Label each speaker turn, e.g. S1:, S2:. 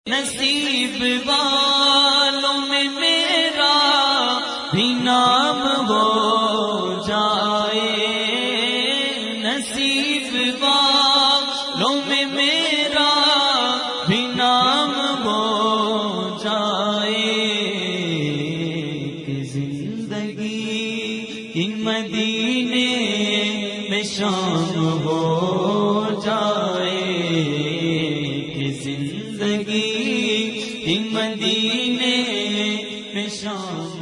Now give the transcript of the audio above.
S1: नसीब वालों में मेरा भी नाम हो जाए, नसीब वालों में मेरा भी नाम हो जाए कि जिंदगी की मदीने में शाम हो जाए, कि जिंदगी मदीने में शाम